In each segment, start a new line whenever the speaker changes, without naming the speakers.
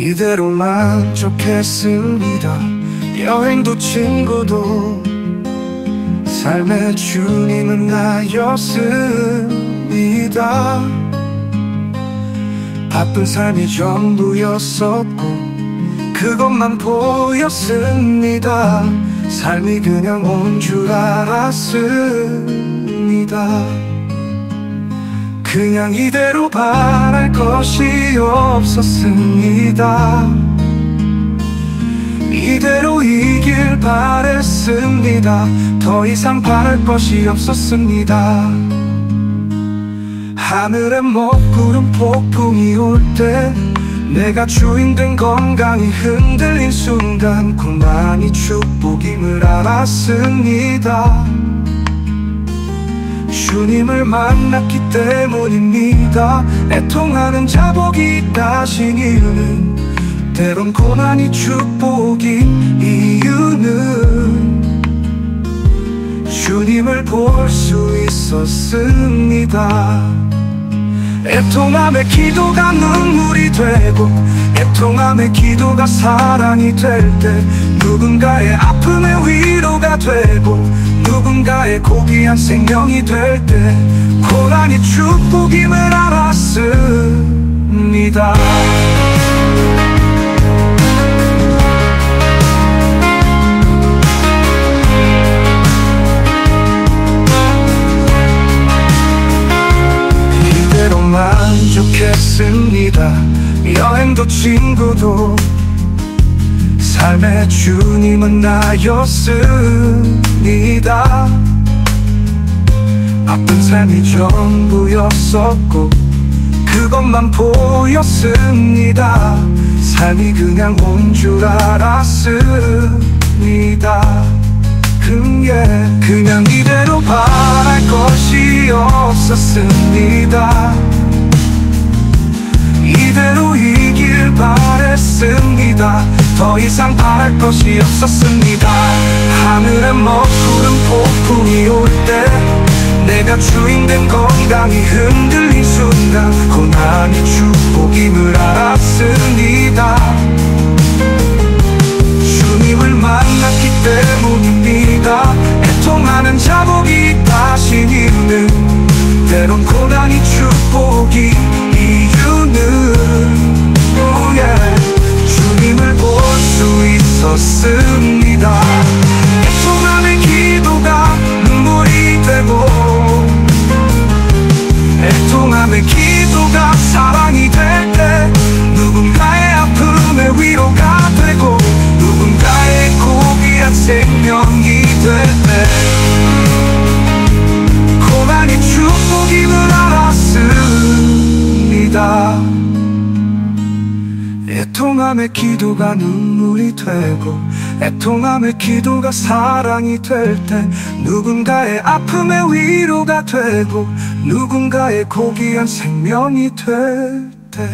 이대로 만족했습니다. 여행도 친구도 삶의 주님은 나였습니다. 바쁜 삶이 전부였었고 그것만 보였습니다. 삶이 그냥 온 줄 알았습니다. 그냥 이대로 바랄 것이 없었습니다. 이대로 이길 바랬습니다. 더 이상 바랄 것이 없었습니다. 하늘에 먹구름 폭풍이 올 때 내가 주인 된 건강이 흔들린 순간 그만이 축복임을 알았습니다. 주님을 만났기 때문입니다. 애통하는 자복이 있다신 이유는 때론 고난이 축복인 이유는 주님을 볼 수 있었습니다. 애통함의 기도가 눈물이 되고 애통함의 기도가 사랑이 될 때 누군가의 아픔의 위로가 되고 누군가의 고귀한 생명이 될 때 고난이 축복임을 알았습니다. 이대로 만족했습니다. 여행도 친구도 삶의 주님은 나였습니다. 바쁜 삶이 전부였었고 그것만 보였습니다. 삶이 그냥 온 줄 알았습니다. 그냥 이대로 바랄 것이 없었습니다. 이대로 이길 바랬습니다. 더 이상 바랄 것이 없었습니다. 하늘에 먹구름 폭풍이 올 때 내가 주인 된 건강이 흔들린 순간 고난이 축복임을 알았습니다. 주님을 만났기 때문입니다. 애통하는 자복이 있다신 이유는 때론 고난이 축복인 이유는 주님을 볼 수 있었습니다. 애통함의 기도가 눈물이 되고 애통함의 기도가 사랑이 될 때 누군가의 아픔의 위로가 되고 누군가의 고귀한 생명이 될 때 고난이 축복임을 알았습니다. 애통함의 기도가 눈물이 되고 애통함의 기도가 사랑이 될 때 누군가의 아픔의 위로가 되고 누군가의 고귀한 생명이 될 때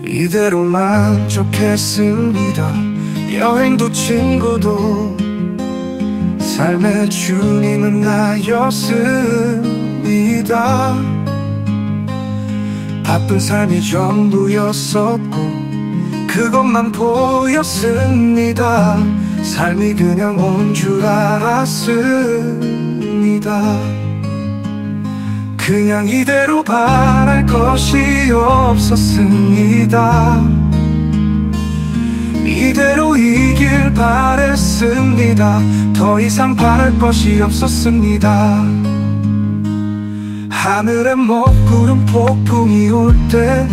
이대로 만족했습니다. 여행도 친구도 삶의 주님은 나였습니다. 바쁜 삶이 전부였었고 그것만 보였습니다. 삶이 그냥 온 줄 알았습니다. 그냥 이대로 바랄 것이 없었습니다. 이대로 이길 바랬습니다. 더 이상 바랄 것이 없었습니다. 하늘에 먹구름 폭풍이 올 때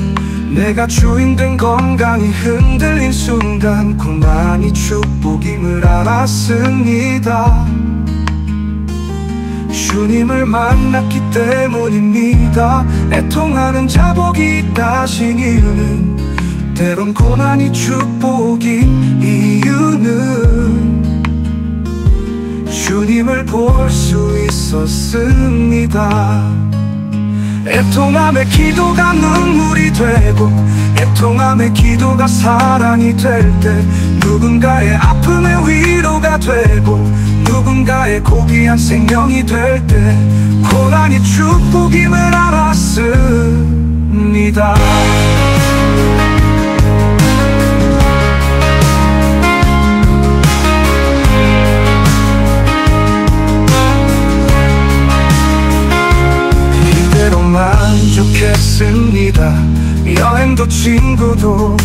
내가 주인 된 건강이 흔들린 순간 그만이 축복임을 알았습니다. 주님을 만났기 때문입니다. 애통하는 자복이 있다신 이유는 때론 고난이 축복인 이유는 주님을 볼 수 있었습니다. 애통함의 기도가 눈물이 되고 애통함의 기도가 사랑이 될 때 누군가의 아픔의 위로가 되고 누군가의 고귀한 생명이 될 때 고난이 축복임을 알았습니다. 이대로 만족했습니다. 여행도 친구도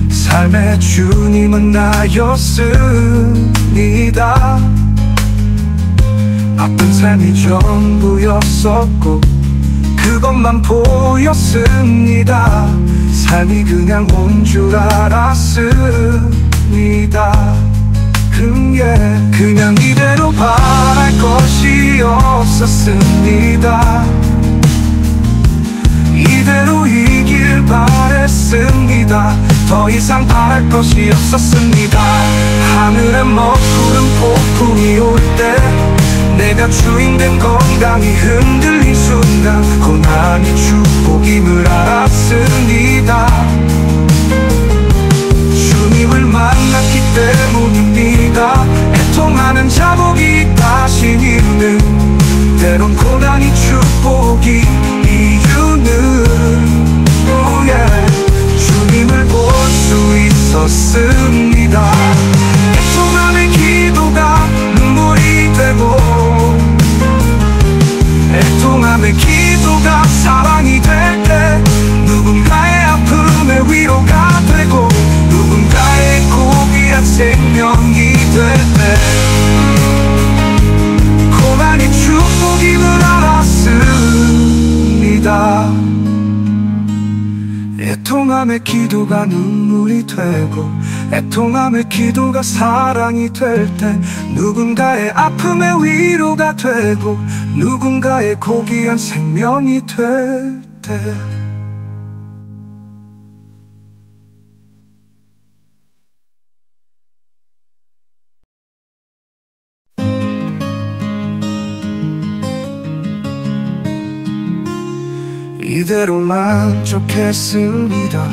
삶의 주님은 나였습니다. 바쁜 삶이 전부였었고 그것만 보였습니다. 삶이 그냥 온 줄 알았습니다. 그냥 이대로 바랄 것이 없었습니다. 이대로 이길 바랬습니다. 더 이상 바랄 것이 없었습니다. 하늘에 먹구름 폭풍이 올 때 내가 주인된 건강이 흔들린 순간 고난이 축복임을 알았습니다. 주님을 만났기 때문입니다. 애통하는 자복이 있다신 이유는 때론 고난이 축복이 이유는 주님을 볼 수 있었습니다. 애통함의 기도가 눈물이 되고 애통함의 기도가 사랑이 될 때 누군가의 아픔의 위로가 되고 누군가의 고귀한 생명이 될 때 고난이 축복임을 알았습니다. 애통함의 기도가 눈물이 되고 애통함의 기도가 사랑이 될 때 누군가의 아픔의 위로가 되고 누군가의 고귀한 생명이 될 때 이대로 만족했습니다.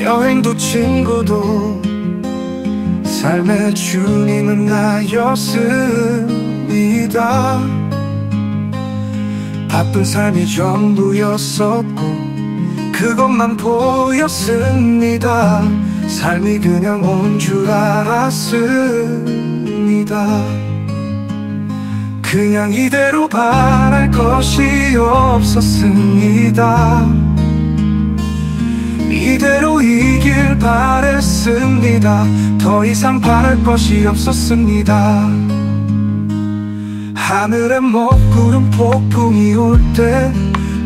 여행도 친구도 삶의 주님은 나였습니다. 바쁜 삶이 전부였었고 그것만 보였습니다. 삶이 그냥 온 줄 알았습니다. 그냥 이대로 바랄 것이 없었습니다. 이대로 이길 바랬습니다. 더 이상 바랄 것이 없었습니다. 하늘에 먹구름 폭풍이 올 때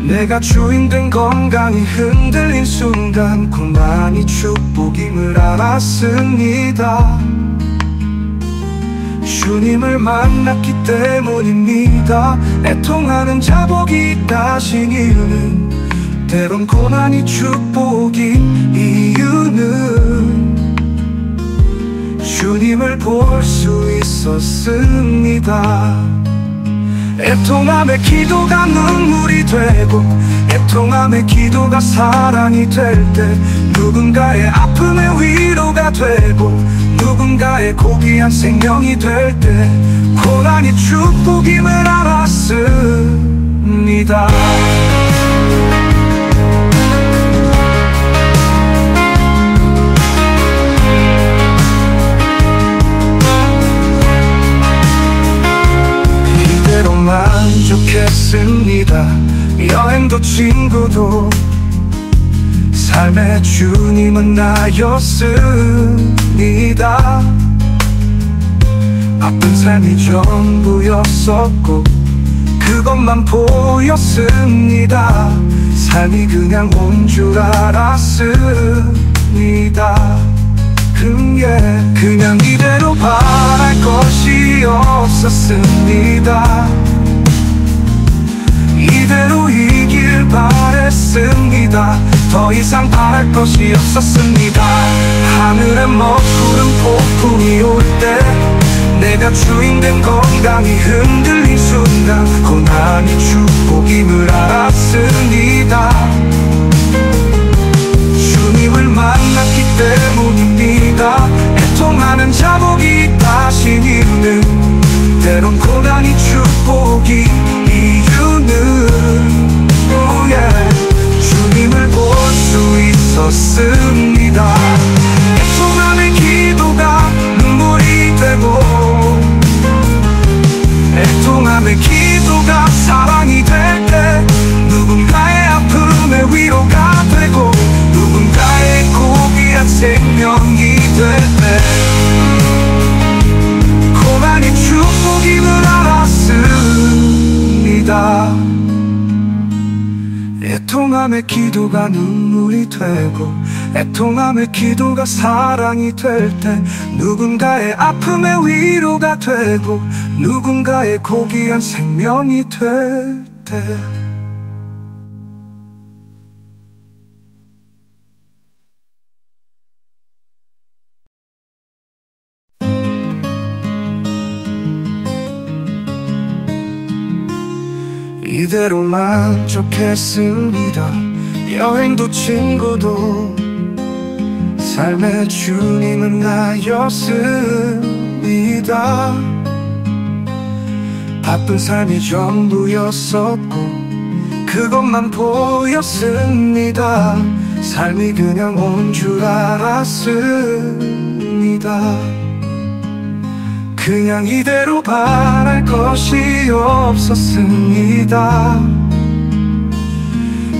내가 주인된 건강이 흔들린 순간 고난이 축복임을 알았습니다. 주님을 만났기 때문입니다. 애통하는 자복이 있다신 이유는 때론 고난이 축복인 이유는 주님을 볼 수 있었습니다. 애통함의 기도가 눈물이 되고 애통함의 기도가 사랑이 될 때 누군가의 아픔의 위로가 되고 누군가의 고귀한 생명이 될 때 고난이 축복임을 알았습니다. 이대로 만족했습니다. 여행도 친구도 삶의 주님은 나였습니다. 바쁜 삶이 전부였었고 그것만 보였습니다. 삶이 그냥 온 줄 알았습니다. 그냥 이대로 바랄 것이 없었습니다. 이대로 이길 바랬습니다. 더 이상 바랄 것이 없었습니다. 하늘에 먹구름 폭풍이 올 때 내가 주인된 건강이 흔들린 순간 고난이 축복임을 알았습니다. 애통함의 기도가 눈물이 되고 애통함의 기도가 사랑이 될 때 누군가의 아픔의 위로가 되고 누군가의 고귀한 생명이 될 때 이대로 만족했습니다. 여행도 친구도 삶의 주님은 나였습니다. 바쁜 삶이 전부였었고 그것만 보였습니다. 삶이 그냥 온 줄 알았습니다. 그냥 이대로 바랄 것이 없었습니다.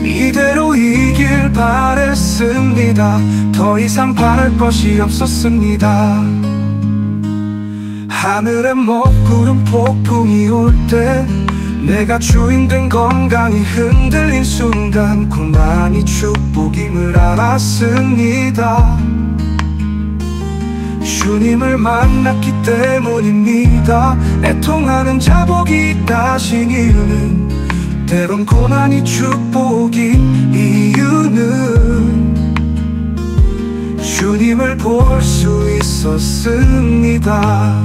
이대로 이길 바랬습니다. 더 이상 바랄 것이 없었습니다. 하늘에 먹구름 폭풍이 올 때 내가 주인 된 건강이 흔들린 순간 그만이 축복임을 알았습니다. 주님을 만났기 때문입니다. 애통하는 자복이 있다신 이유는 때론 고난이 축복인 이유는 주님을 볼 수 있었습니다.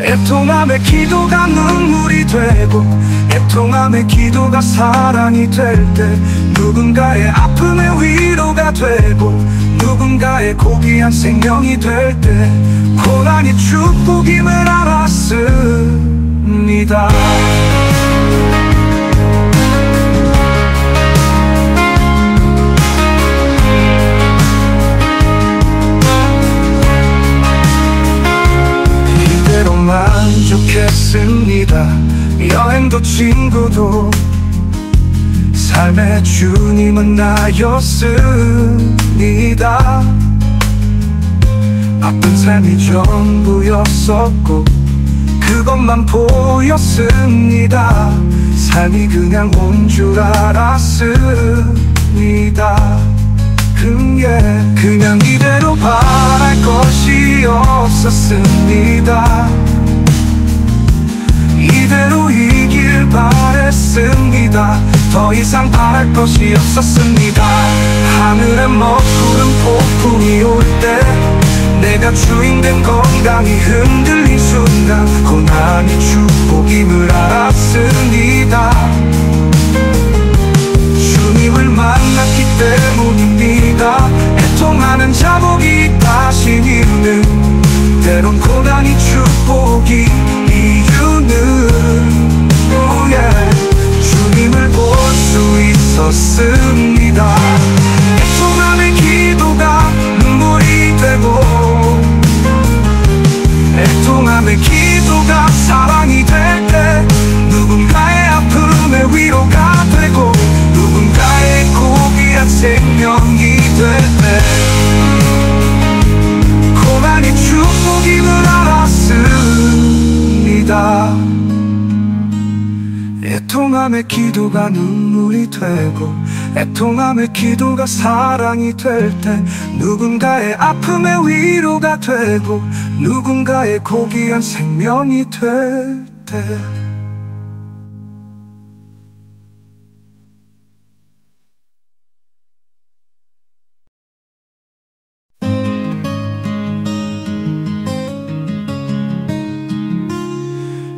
애통함의 기도가 눈물이 되고 애통함의 기도가 사랑이 될 때 누군가의 아픔의 위로가 되고 누군가의 고귀한 생명이 될 때 고난이 축복임을 알았습니다. 이대로 만족했습니다. 여행도 친구도 삶의 주님은 나였습니다. 바쁜 삶이 전부였었고 그것만 보였습니다. 삶이 그냥 온 줄 알았습니다. 그냥 이대로 바랄 것이 없었습니다. 이대로 이길 바랬습니다. 더 이상 바랄 것이 없었습니다. 하늘에 먹구름 폭풍이 올 때 내가 주인 된 건강이 흔들린 순간 고난이 축복임을 알았습니다. 주님을 만났기 때문입니다. 애통하는 자복이 있다신 이유는 때론 고난이 축복인 이유는 주님을 볼 수 있었습니다. 애통함의 기도가 눈물이 되고 애통함의 기도가 사랑이 될 때 누군가의 아픔의 위로가 되고 누군가의 고귀한 생명이 될 때 고난이 축복임을 알았습니다. 애통함의 기도가 눈물이 되고 애통함의 기도가 사랑이 될 때 누군가의 아픔의 위로가 되고 누군가의 고귀한 생명이 될 때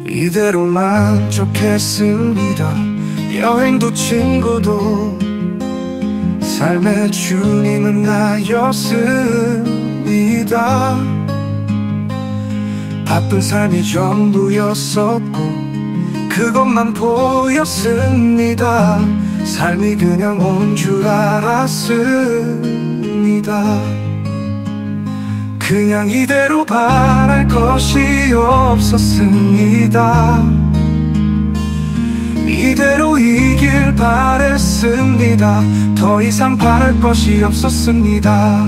이대로 만족했습니다. 여행도 친구도 삶의 주님은 나였습니다. 바쁜 삶이 전부였었고 그것만 보였습니다. 삶이 그냥 온 줄 알았습니다. 그냥 이대로 바랄 것이 없었습니다. 이대로 이길 바랬습니다. 더 이상 바랄 것이 없었습니다.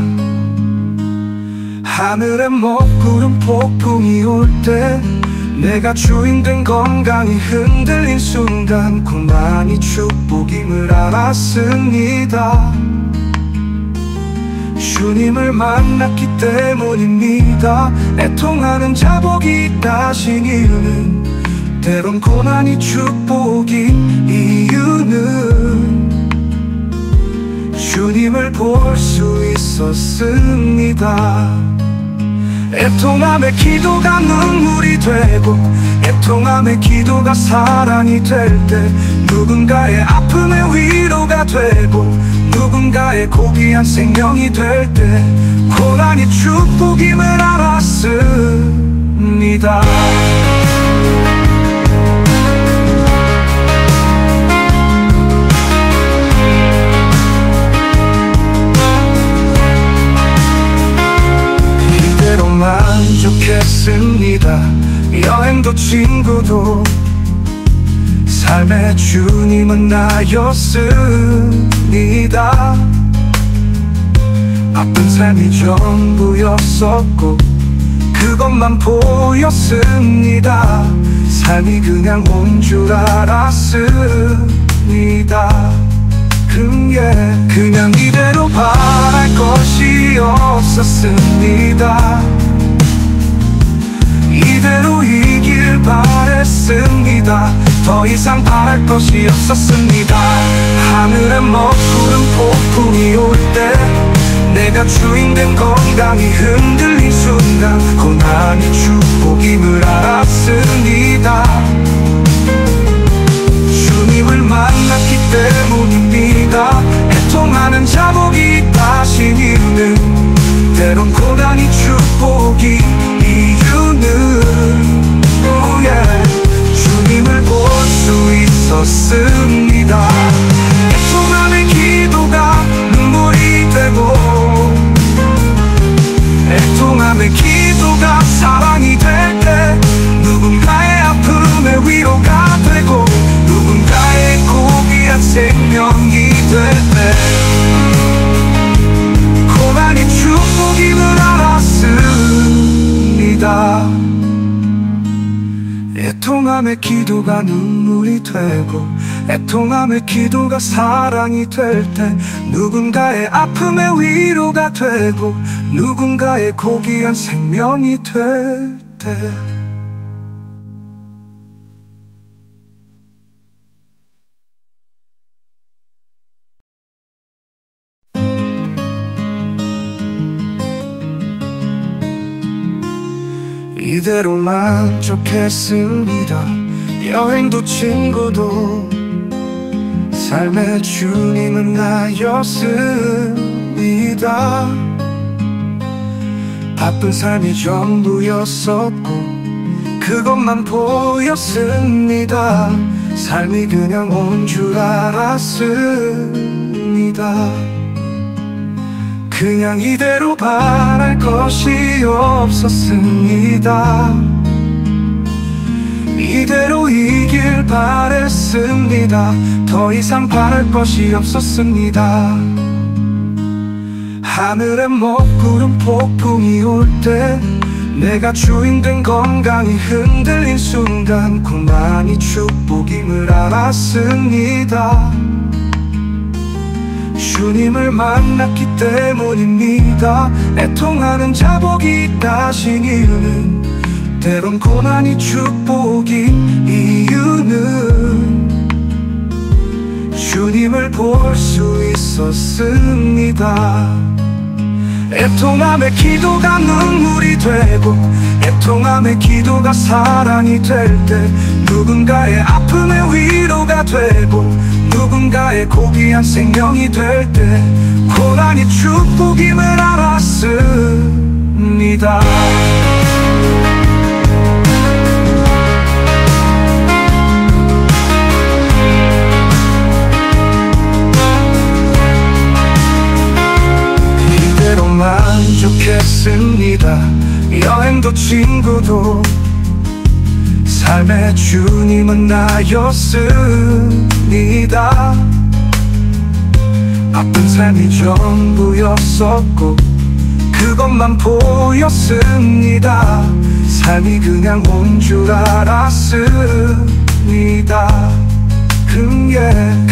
하늘에 먹구름 폭풍이 올 때 내가 주인 된 건강이 흔들린 순간 고난이 축복임을 알았습니다. 주님을 만났기 때문입니다. 애통하는 자복이 있다신 이유는, 때론 고난이 축복인 이유는 주님을 볼 수 있었습니다. 애통함의 기도가 눈물이 되고, 애통함의 기도가 사랑이 될 때, 누군가의 아픔의 위로가 되고, 누군가의 고귀한 생명이 될 때, 고난이 축복임을 알았습니다. 이대로 만족했습니다. 여행도 친구도 삶의 주님은 나였습니다. 아픈 삶이 전부였었고 그것만 보였습니다. 삶이 그냥 온 줄 알았습니다. 그냥 이대로 바랄 것이 없었습니다. 이대로 이길 바랬습니다. 더 이상 바랄 것이 없었습니다. 하늘에 먹구름 폭풍이 올 때, 내가 주인 된 건강이 흔들린 순간 고난이 축복임을 알았습니다. 주님을 만났기 때문입니다. 애통하는 자복이 있다신 이유는, 때론 고난이 축복인 이유는 주님을 볼 수 있었습니다. 애통함의 기도가 눈물이 되고, 애통함의 기도가 사랑이 될 때, 누군가의 아픔의 위로가 되고, 누군가의 고귀한 생명이 될 때, 고난이 축복임을 알았습니다. 애통함의 기도가 눈물이 되고, 애통함의 기도가 사랑이 될 때, 누군가의 아픔의 위로가 되고, 누군가의 고귀한 생명이 될 때. 이대로 만족했습니다. 여행도 친구도 삶의 주님은 나였습니다. 바쁜 삶이 전부였었고 그것만 보였습니다. 삶이 그냥 온 줄 알았습니다. 그냥 이대로 바랄 것이 없었습니다. 이대로 이길 바랬습니다. 더 이상 바랄 것이 없었습니다. 하늘에 먹구름 폭풍이 올 때, 내가 주인 된 건강이 흔들린 순간 고난이 축복임을 알았습니다. 주님을 만났기 때문입니다. 애통하는 자복이 있다신 이유는, 때론 고난이 축복인 이유는 주님을 볼 수 있었습니다. 애통함의 기도가 눈물이 되고, 애통함의 기도가 사랑이 될 때, 누군가의 아픔의 위로가 되고, 누군가의 고귀한 생명이 될 때, 고난이 축복임을 알았습니다. 이대로 만족했습니다. 여행도 친구도 삶의 주님은 나였습니다. 아픈 삶이 전부였었고 그것만 보였습니다. 삶이 그냥 온 줄 알았습니다.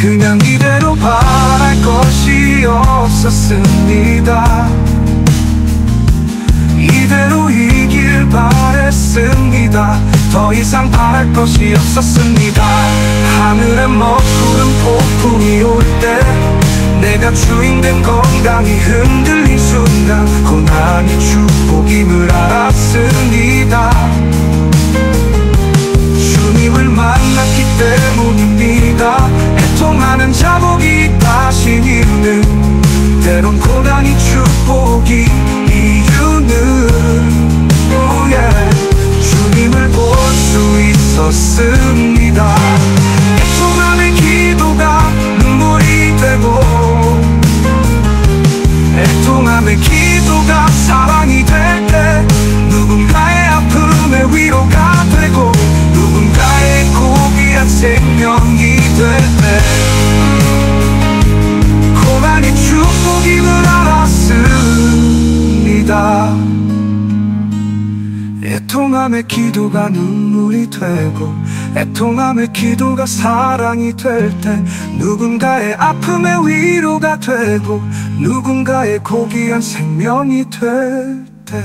그냥 이대로 바랄 것이 없었습니다. 이대로 이길 바랬습니다. 더 이상 바랄 것이 없었습니다. 하늘에 먹구름 폭풍이 올 때 내가 주인된 건강이 흔들린 순간 고난이 축복임을 알았습니다. 주님을 만났기 때문입니다. 애통하는 자복이 있다신 이유는 때론 고난이 축복이 이유는 주님을 볼 수 있었습니다. 애통함의 기도가 눈물이 되고 애통함의 기도가 사랑이 될 때 누군가의 아픔의 위로가 되고 누군가의 고귀한 생명이 될 때 고난이 축복임을 알았습니다. 애통함의 기도가 눈물이 되고 애통함의 기도가 사랑이 될 때 누군가의 아픔의 위로가 되고 누군가의 고귀한 생명이 될 때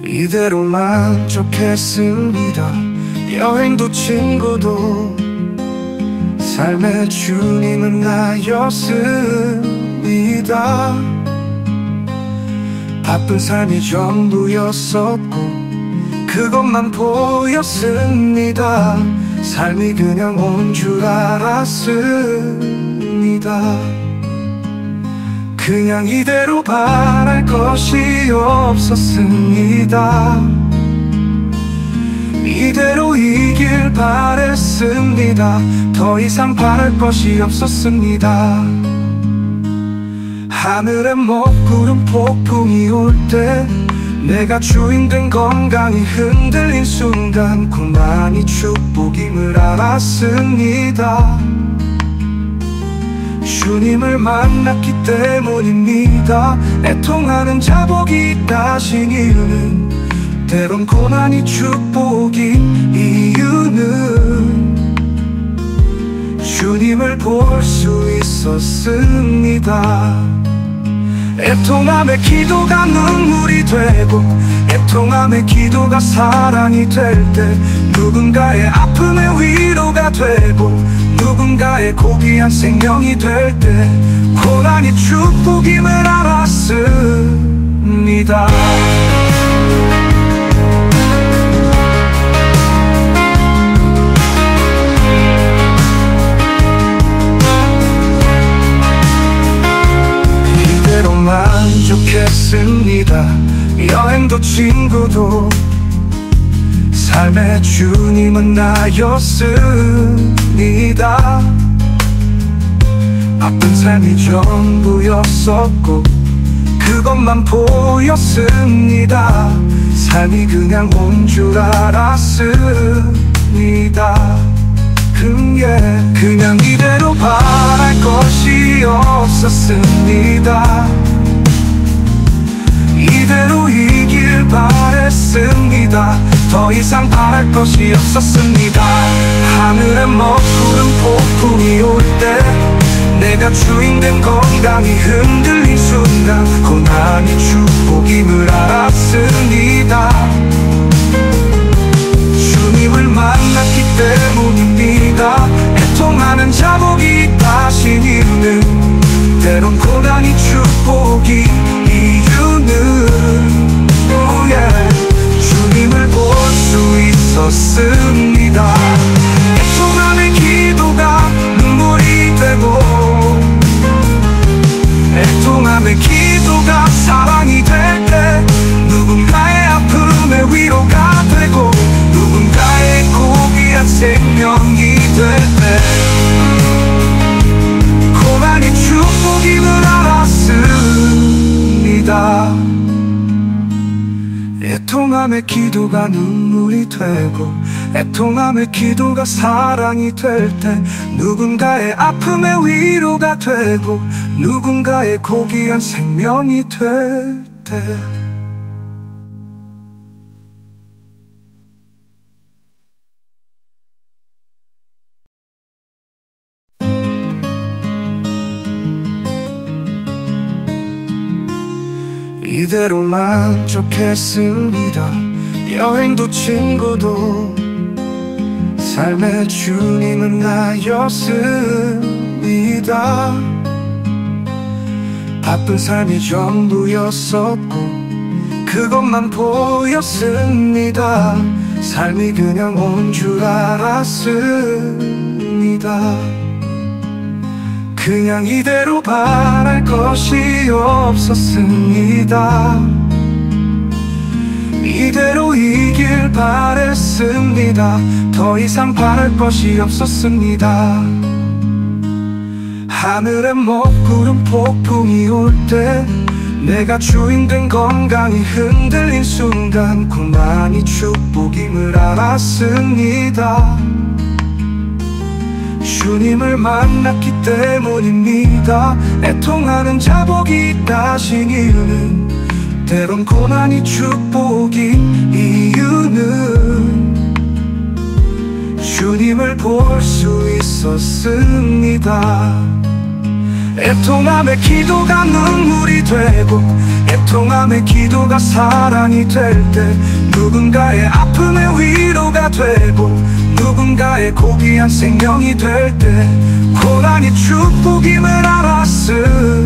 이대로 만족했습니다. 여행도 친구도 삶의 주님은 나였습니다. 바쁜 삶이 전부였었고 그것만 보였습니다. 삶이 그냥 온 줄 알았습니다. 그냥 이대로 바랄 것이 없었습니다. 이대로 이길 바랬습니다. 더 이상 바랄 것이 없었습니다. 하늘에 먹구름 폭풍이 올 때 내가 주인된 건강이 흔들린 순간 고난이 축복임을 알았습니다. 주님을 만났기 때문입니다. 애통하는 자복이 있다신 이유는 때론 고난이 축복인 이유는 주님을 볼 수 있었습니다. 애통함의 기도가 눈물이 되고 애통함의 기도가 사랑이 될 때 누군가의 아픔의 위로가 되고 누군가의 고귀한 생명이 될 때 고난이 축복임을 알았습니다. 이대로 만족했습니다. 여행도 친구도 삶의 주님은 나였습니다. 바쁜 삶이 전부였었고 그것만 보였습니다. 삶이 그냥 온 줄 알았습니다. 그냥 이대로 바랄 것이 없었습니다. 이대로 이길 바랬습니다. 더 이상 바랄 것이 없었습니다. 하늘에 먹구름 폭풍이 올 때 내가 주인된 건강이 흔들린 순간 고난이 축복임을 알았습니다. 주님을 만났기 때문입니다. 애통하는 자복이 있다신 이유는 때론 고난이 축복이 이유는 주님을 볼 수 있었습니다. 애통함의 기도가 눈물이 되고 애통함의 기도가 사랑이 될 때 누군가의 아픔의 위로가 되고 누군가의 고귀한 생명이 될 때 고난이 축복임을 알았습니다. 애통함의 기도가 눈물이 되고 애통함의 기도가 사랑이 될 때 누군가의 아픔의 위로가 되고 누군가의 고귀한 생명이 될 때 이대로 만족했습니다. 여행도 친구도 삶의 주님은 나였습니다. 바쁜 삶이 전부였었고 그것만 보였습니다. 삶이 그냥 온 줄 알았습니다. 그냥 이대로 바랄 것이 없었습니다. 이대로 이길 바랬습니다. 더 이상 바랄 것이 없었습니다. 하늘에 먹구름 폭풍이 올 때 내가 주인 된 건강이 흔들린 순간 그만이 축복임을 알았습니다. 주님을 만났기 때문입니다. 애통하는 자복이 있다신 이유는 때론 고난이 축복인 이유는 주님을 볼 수 있었습니다. 애통함의 기도가 눈물이 되고 애통함의 기도가 사랑이 될 때 누군가의 아픔의 위로가 되고 누군가의 고귀한 생명이 될 때 고난이 축복임을 알았습니다.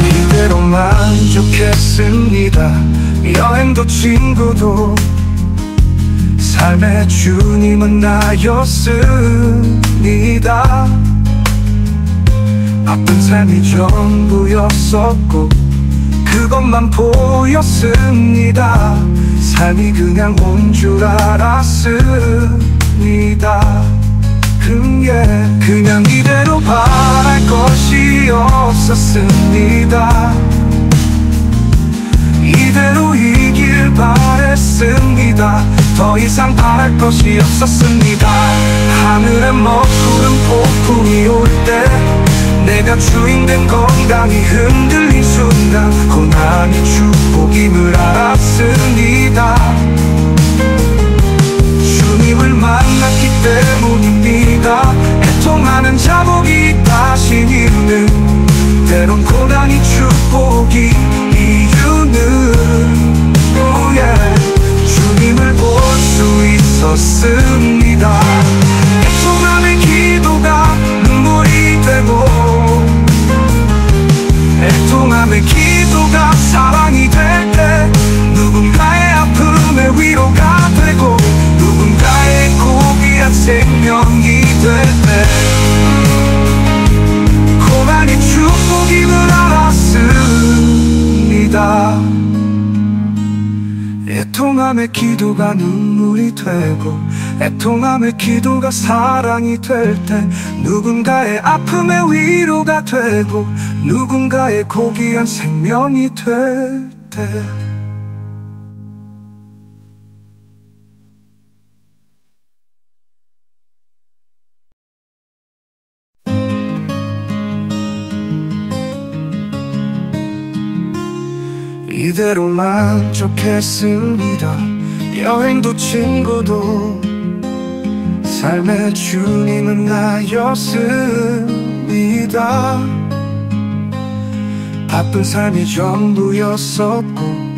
이대로 만족했습니다. 여행도 친구도 삶의 주님은 나였습니다. 바쁜 삶이 전부였었고 그것만 보였습니다. 삶이 그냥 온 줄 알았습니다. 그냥 이대로 바랄 것이 없었습니다. 이대로 이길 바랬습니다. 더 이상 바랄 것이 없었습니다. 하늘에 먹구름 폭풍이 올 때 내가 주인 된 건강이 흔들린 순간 고난이 축복임을 알았습니다. 주님을 만났기 때문입니다. 애통하는 자복이 있다신 이유는 때론 고난이 축복인 이유는 주님을 볼 수 있었습니다. 애통함의 기도가 눈물이 되고 애통함의 기도가 사랑이 될 때 누군가의 아픔의 위로가 되고 누군가의 고귀한 생명이 될 때 고난이 축복임을 알았습니다. 애통함의 기도가 눈물이 되고 애통함의 기도가 사랑이 될 때 누군가의 아픔의 위로가 되고 누군가의 고귀한 생명이 될 때 이대로 만족했습니다. 여행도 친구도 삶의 주님은 나였습니다. 바쁜 삶이 전부였었고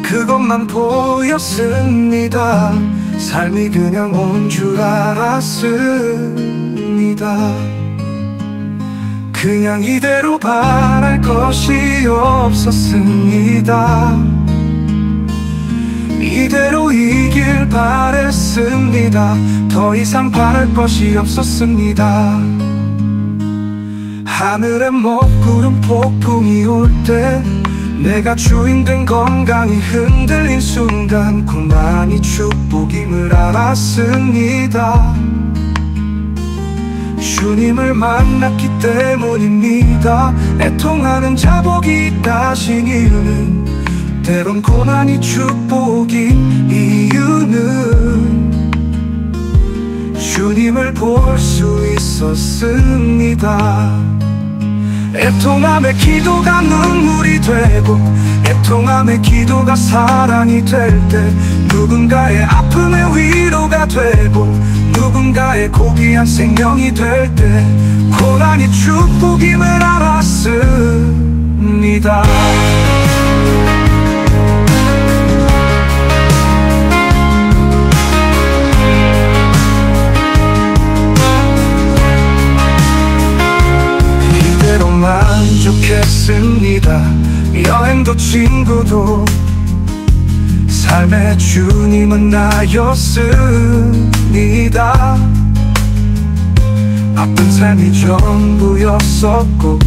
그것만 보였습니다. 삶이 그냥 온 줄 알았습니다. 그냥 이대로 바랄 것이 없었습니다. 이대로 이길 바랬습니다. 더 이상 바랄 것이 없었습니다. 하늘에 먹구름 폭풍이 올 때 내가 주인 된 건강이 흔들린 순간 고난이 축복임을 알았습니다. 주님을 만났기 때문입니다. 애통하는 자복이 있다신 이유는, 때론 고난이 축복인 이유는 주님을 볼 수 있었습니다. 애통함의 기도가 눈물이 되고, 애통함의 기도가 사랑이 될 때, 누군가의 아픔의 위로가 되고, 누군가의 고귀한 생명이 될 때, 고난이 축복임을 알았습니다. 만족했습니다. 여행도 친구도 삶의 주님은 나였습니다. 아픈 삶이 전부였었고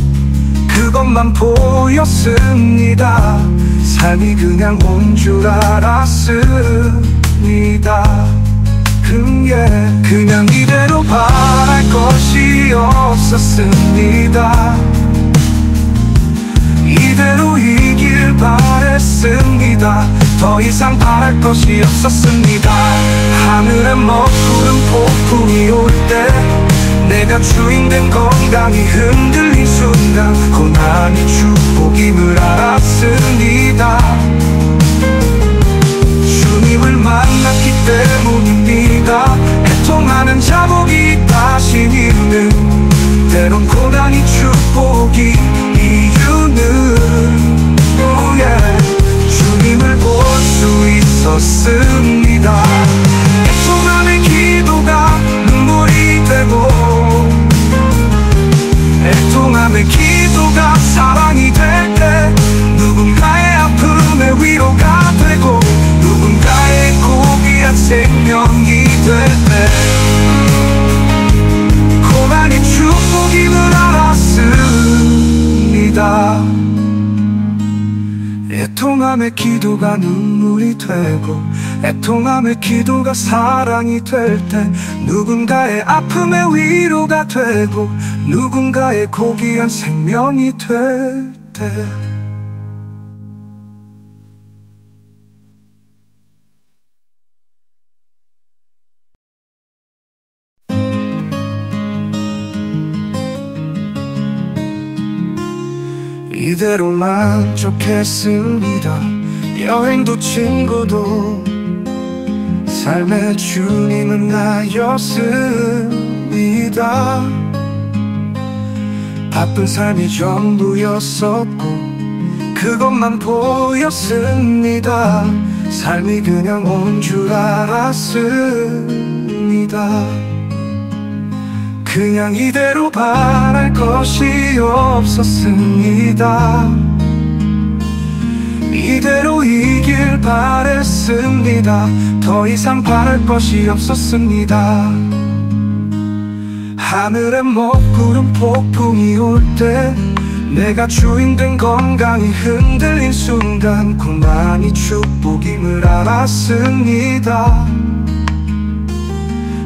그것만 보였습니다. 삶이 그냥 온 줄 알았습니다. 그냥 이대로 바랄 것이 없었습니다. 이대로 이길 바랬습니다. 더 이상 바랄 것이 없었습니다. 하늘에 먹구름 폭풍이 올 때, 내가 주인 된 건강이 흔들린 순간 고난이 축복임을 알았습니다. 주님을 만났기 때문입니다. 애통하는 자복이 있다신 이유는, 때론 고난이 축복인 이유는 주님을 볼 수 있었습니다. 애통함의 기도가 눈물이 되고, 애통함의 기도가 사랑이 될 때, 누군가의 아픔의 위로가 되고, 누군가의 고귀한 생명이 될 때, 고난이 축복임을 알았습니다. 애통함의 기도가 눈물이 되고, 애통함의 기도가 사랑이 될 때, 누군가의 아픔의 위로가 되고, 누군가의 고귀한 생명이 될 때, 이대로 만족했습니다. 여행도 친구도 삶의 주님은 나였습니다. 바쁜 삶이 전부였었고 그것만 보였습니다. 삶이 그냥 온 줄 알았습니다. 그냥 이대로 바랄 것이 없었습니다. 이대로 이길 바랬습니다. 더 이상 바랄 것이 없었습니다. 하늘에 먹구름 폭풍이 올 때, 내가 주인 된 건강이 흔들린 순간 고난이 축복임을 알았습니다.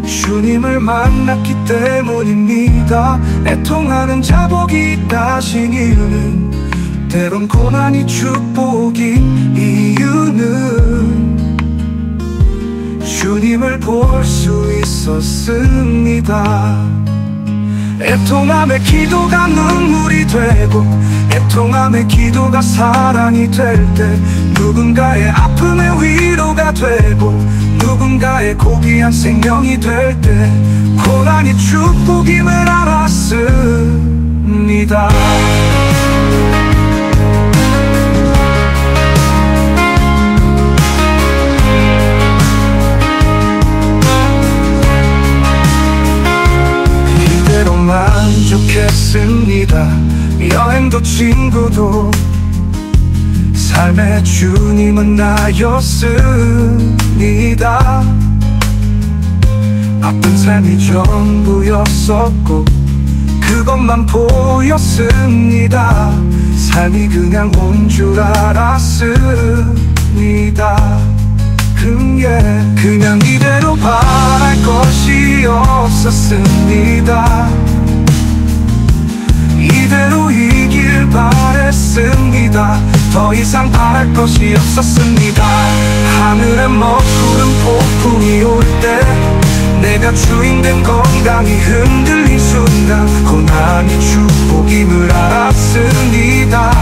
주님을 만났기 때문입니다. 애통하는 자복이 있다신 이유는, 때론 고난이 축복인 이유는 주님을 볼 수 있었습니다. 애통함의 기도가 눈물이 되고, 애통함의 기도가 사랑이 될 때, 누군가의 아픔의 위로가 되고, 누군가의 고귀한 생명이 될 때, 고난이 축복임을 알았습니다. 이대로 만족했습니다. 여행도 친구도 삶의 주님은 나였습니다. 아픈 삶이 전부였었고 그것만 보였습니다. 삶이 그냥 온 줄 알았습니다. 그냥 이대로 바랄 것이 없었습니다. 이대로이길 바랬습니다. 더 이상 바랄 것이 없었습니다. 하늘에 먹구름 폭풍이 올 때 내가 주인된 건강이 흔들린 순간 고난이 축복임을 알았습니다.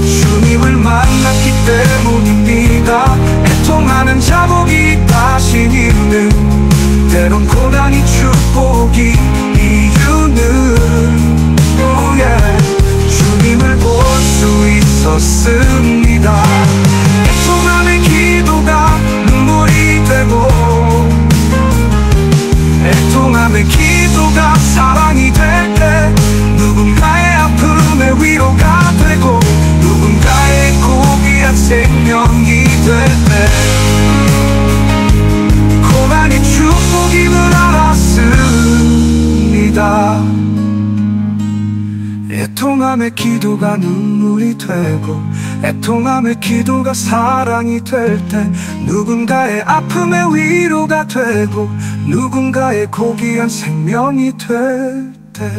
주님을 만났기 때문입니다. 애통하는 자복이 다신 이유는 때론 고난이 축복이 이유는 주님을 볼 수 있었습니다. 애통함의 기도가 눈물이 되고 애통함의 기도가 사랑이 될 때 누군가의 아픔의 위로가 되고 누군가의 고귀한 생명이 될 때 고난이 축복임을 알았습니다. 애통함의 기도가 눈물이 되고 애통함의 기도가 사랑이 될 때 누군가의 아픔의 위로가 되고 누군가의 고귀한 생명이 될 때